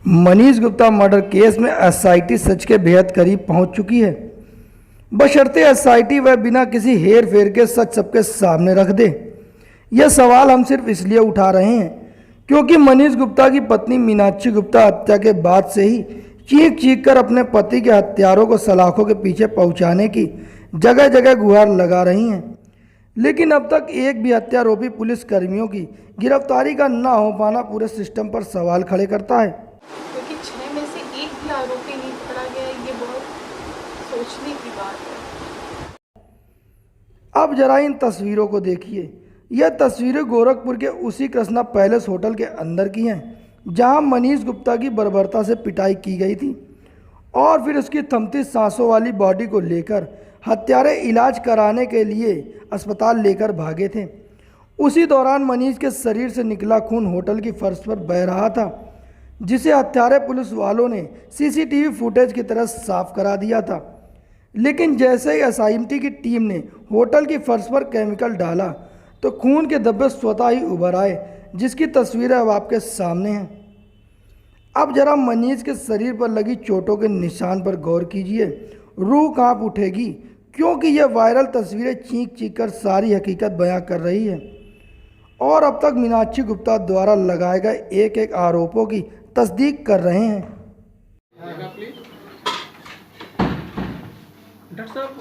Manish Gupta murder case में SIT सच के बेहद करीब पहुंच चुकी है। बशर्ते एसआईटी वह बिना किसी हेर फेर के सच सबके सामने रख दे। यह सवाल हम सिर्फ इसलिए उठा रहे हैं क्योंकि मनीष गुप्ता की पत्नी मीनाक्षी गुप्ता हत्या के बाद से ही चीख चीख कर अपने पति के हत्यारों को सलाखों के पीछे पहुंचाने की जगह जगह गुहार लगा रही हैं। लेकिन अब तक एक भी हत्यारोपी पुलिस कर्मियों की गिरफ्तारी का न हो पाना पूरे सिस्टम पर सवाल खड़े करता है। क्योंकि 6 में से एक भी आरोपी नहीं पकड़ा गया, ये बहुत सोचने की बात है। अब जरा इन तस्वीरों को देखिए। यह तस्वीरें गोरखपुर के उसी कृष्णा पैलेस होटल के अंदर की हैं जहां मनीष गुप्ता की बर्बरता से पिटाई की गई थी और फिर उसकी थमती सांसों वाली बॉडी को लेकर हत्यारे इलाज कराने के लिए अस्पताल लेकर भागे थे। उसी दौरान मनीष के शरीर से निकला खून होटल की फर्श पर बह रहा था, जिसे हत्यारे पुलिस वालों ने सीसीटीवी फुटेज की तरह साफ करा दिया था। लेकिन जैसे ही एसआईटी की टीम ने होटल की फर्श पर केमिकल डाला तो खून के धब्बे स्वतः ही उभर आए, जिसकी तस्वीरें अब आपके सामने हैं। अब जरा मनीष के शरीर पर लगी चोटों के निशान पर गौर कीजिए। रूह कांप उठेगी क्योंकि यह वायरल तस्वीरें चीख चीख कर सारी हकीकत बयां कर रही है और अब तक मीनाक्षी गुप्ता द्वारा लगाए गए एक एक आरोपों की तस्दीक कर रहे हैं। डॉक्टर साहब,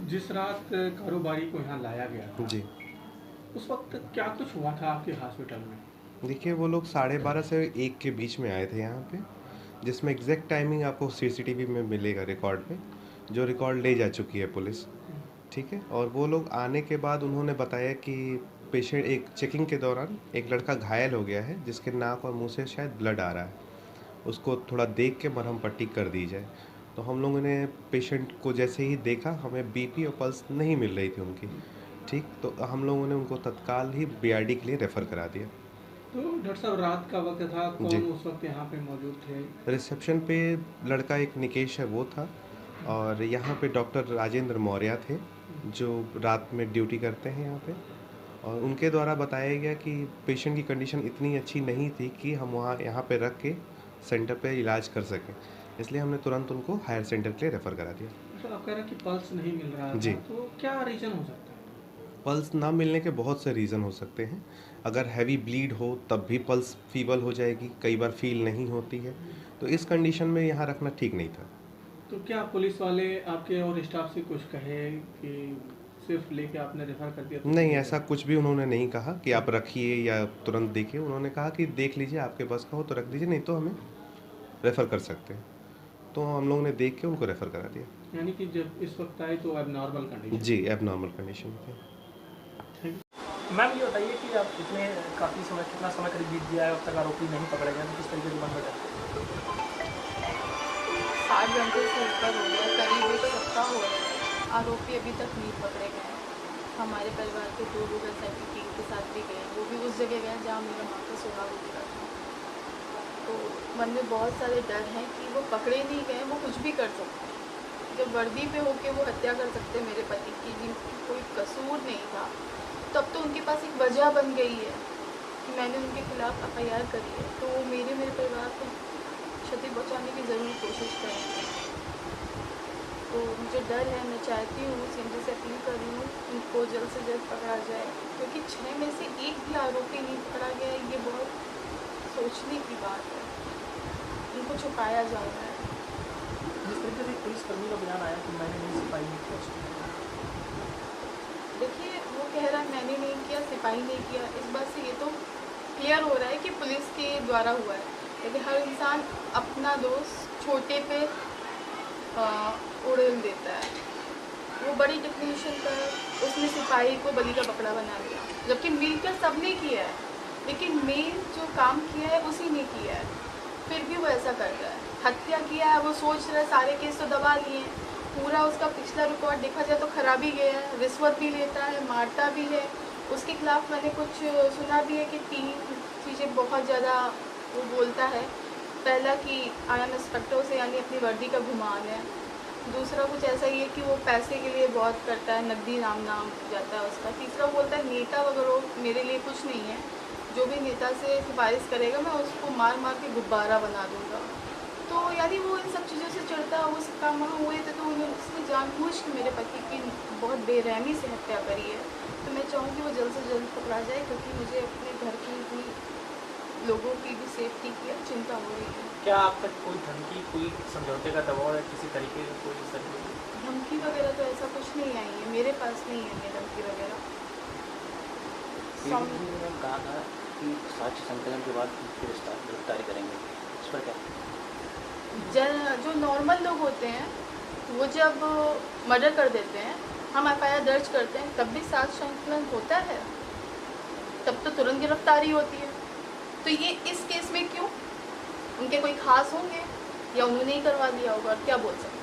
जिस रात कारोबारी को यहाँ लाया गया जी, उस वक्त क्या कुछ हुआ था आपके हॉस्पिटल में? देखिए वो लोग 12:30 से 1 के बीच में आए थे यहाँ पे, जिसमें एग्जैक्ट टाइमिंग आपको सीसीटीवी में मिलेगा रिकॉर्ड में, जो रिकॉर्ड ले जा चुकी है पुलिस। ठीक है, और वो लोग आने के बाद उन्होंने बताया कि पेशेंट एक चेकिंग के दौरान एक लड़का घायल हो गया है जिसके नाक और मुंह से शायद ब्लड आ रहा है, उसको थोड़ा देख के मरहम पट्टी कर दी जाए। तो हम लोगों ने पेशेंट को जैसे ही देखा, हमें बीपी और पल्स नहीं मिल रही थी उनकी। ठीक, तो हम लोगों ने उनको तत्काल ही बीआरडी के लिए रेफ़र करा दिया। तो डॉक्टर साहब, रात का वक्त था, कौन जी। उस वक्त यहाँ पे मौजूद थे? रिसेप्शन पे लड़का एक निकेश है वो था, और यहाँ पे डॉक्टर राजेंद्र मौर्य थे जो रात में ड्यूटी करते हैं यहाँ पे, और उनके द्वारा बताया गया कि पेशेंट की कंडीशन इतनी अच्छी नहीं थी कि हम यहाँ पे रख के सेंटर पे इलाज कर सकें, इसलिए हमने तुरंत उनको हायर सेंटर के लिए रेफ़र करा दिया। सर, आप कह रहे हैं कि पल्स नहीं मिल रहा जी। था, तो क्या रीज़न हो सकता है? पल्स ना मिलने के बहुत से रीज़न हो सकते हैं। अगर हैवी ब्लीड हो तब भी पल्स फीबल हो जाएगी, कई बार फील नहीं होती है, तो इस कंडीशन में यहाँ रखना ठीक नहीं था। तो क्या पुलिस वाले आपके और स्टाफ से कुछ कहे कि सिर्फ लेके आपने रेफर कर दिया? नहीं, ऐसा कुछ भी उन्होंने नहीं कहा कि आप रखिए या तुरंत देखिए। उन्होंने कहा कि देख लीजिए, आपके बस का हो तो रख दीजिए, नहीं तो हमें रेफ़र कर सकते हैं। तो हम लोगों ने देख के उनको रेफ़र करा दिया। यानी कि जब इस वक्त आए तो एबनॉर्मल कंडीशन? जी, एबनॉर्मल कंडीशन थी। मैम ये बताइए कि आप कितना समय करीब बीत गया है, अब तक आरोपी नहीं पकड़े गए, तो किस तरीके से बन बचा? 7 घंटे से ऊपर हो गया, करीब 1 सप्ताह हो गया। आरोपी अभी तक नहीं पकड़े गए। हमारे परिवार के 2 लोग एसआईटी टीम के साथ भी गए, वो भी उस जगह गए जहाँ मेरा माँ का सुराग उतरा था। तो मन में बहुत सारे डर हैं कि वो पकड़े नहीं गए, वो कुछ भी कर सकते हैं। जब वर्दी पे होके वो हत्या कर सकते मेरे पति की, जिनकी कोई कसूर नहीं था, तब तो उनके पास एक वजह बन गई है कि मैंने उनके खिलाफ एफआईआर करी है, तो वो मेरे परिवार को क्षति पहुंचाने की ज़रूर कोशिश करेंगे। तो मुझे डर है, मैं चाहती हूँ, सीधे से अपील कर रही हूँ, उनको जल्द से जल्द पकड़ा जाए, क्योंकि 6 में से एक भी आरोपी नहीं पकड़ा गया, ये बहुत सोचने की बात है। उनको छुपाया जा रहा है। जिस तरीके से पुलिसकर्मी का बयान आया कि मैंने नहीं सिपाही नहीं किया, देखिए, वो कह रहा है मैंने नहीं किया, सिपाही नहीं किया। इस बात से ये तो क्लियर हो रहा है कि पुलिस के द्वारा हुआ है। लेकिन हर इंसान अपना दोष छोटे पे उड़ेल देता है। वो बड़ी टेक्नीशियन पर उसने सिपाही को बलि का बकरा बना दिया, जबकि मिलकर सबने किया है, लेकिन मेन जो काम किया है उसी ने किया है। फिर भी वो ऐसा कर रहा है। हत्या किया है, वो सोच रहा है सारे केस तो दबा लिए हैं। पूरा उसका पिछला रिकॉर्ड देखा जाए तो खराब ही गया है। रिश्वत भी लेता है, मारता भी है। उसके खिलाफ मैंने कुछ सुना भी है कि 3 चीज़ें बहुत ज़्यादा वो बोलता है। पहला कि आई एम इंस्पेक्टर से, यानी अपनी वर्दी का गुमान है। दूसरा कुछ ऐसा ही है कि वो पैसे के लिए बहुत करता है, नकदी नाम जाता है उसका। तीसरा बोलता है नेता वगैरह मेरे लिए कुछ नहीं है, जो भी नेता से सिफारिश करेगा मैं उसको मार मार के गुब्बारा बना दूंगा। तो यानी वो इन सब चीज़ों से चिढ़ता, वो सब काम वहाँ हुए थे तो उसने जानबूझ के मेरे पति की बहुत बेरहमी से हत्या करी है। तो मैं चाहूँगी वो जल्द से जल्द पकड़ा जाए, क्योंकि मुझे अपने घर की भी, लोगों की भी सेफ्टी की चिंता हो रही है। क्या आप तक कोई धमकी, कोई समझौते का दबाव है किसी तरीके का, कोई इस तरीके का? धमकी वगैरह तो ऐसा कुछ नहीं आई है, मेरे पास नहीं है ये धमकी वगैरह। पीड़ित ने कहा था कि साक्ष्य संकलन के बाद गिरफ्तारी करेंगे, इस पर क्या? जो नॉर्मल लोग होते हैं वो जब मर्डर कर देते हैं, हम एफआईआर दर्ज करते हैं, तब भी साक्ष्य संकलन होता है, तब तो तुरंत गिरफ्तारी होती है। तो ये इस केस में क्यों? उनके कोई खास होंगे या उन्होंने ही करवा दिया होगा, क्या बोल सकते हैं।